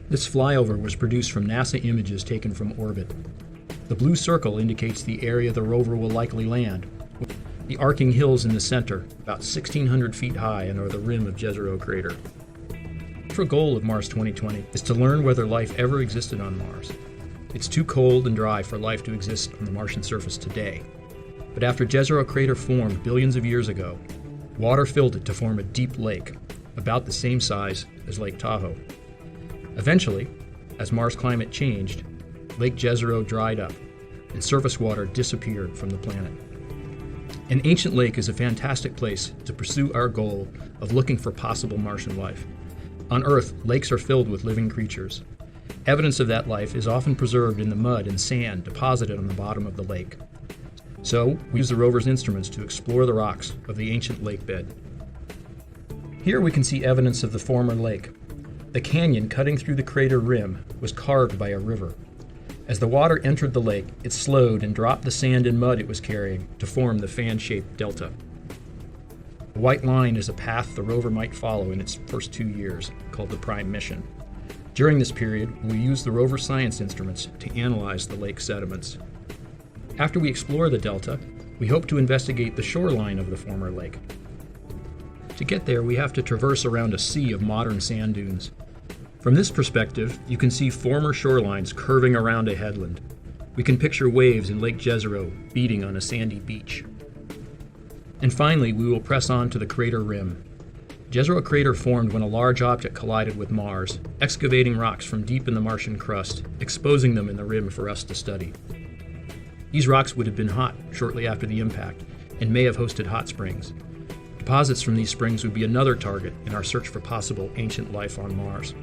This flyover was produced from NASA images taken from orbit. The blue circle indicates the area the rover will likely land. The arcing hills in the center, about 1,600 feet high and are the rim of Jezero crater. The central goal of Mars 2020 is to learn whether life ever existed on Mars. It's too cold and dry for life to exist on the Martian surface today. But after Jezero crater formed billions of years ago, water filled it to form a deep lake, about the same size as Lake Tahoe. Eventually, as Mars climate changed, Lake Jezero dried up, and surface water disappeared from the planet. An ancient lake is a fantastic place to pursue our goal of looking for possible Martian life. On Earth, lakes are filled with living creatures. Evidence of that life is often preserved in the mud and sand deposited on the bottom of the lake. So, we use the rover's instruments to explore the rocks of the ancient lake bed. Here we can see evidence of the former lake. The canyon cutting through the crater rim was carved by a river. As the water entered the lake, it slowed and dropped the sand and mud it was carrying to form the fan-shaped delta. The white line is a path the rover might follow in its first 2 years, called the prime mission. During this period, we'll use the rover science instruments to analyze the lake sediments. After we explore the delta, we hope to investigate the shoreline of the former lake. To get there, we have to traverse around a sea of modern sand dunes. From this perspective, you can see former shorelines curving around a headland. We can picture waves in Lake Jezero beating on a sandy beach. And finally, we will press on to the crater rim. Jezero crater formed when a large object collided with Mars, excavating rocks from deep in the Martian crust, exposing them in the rim for us to study. These rocks would have been hot shortly after the impact and may have hosted hot springs. Deposits from these springs would be another target in our search for possible ancient life on Mars.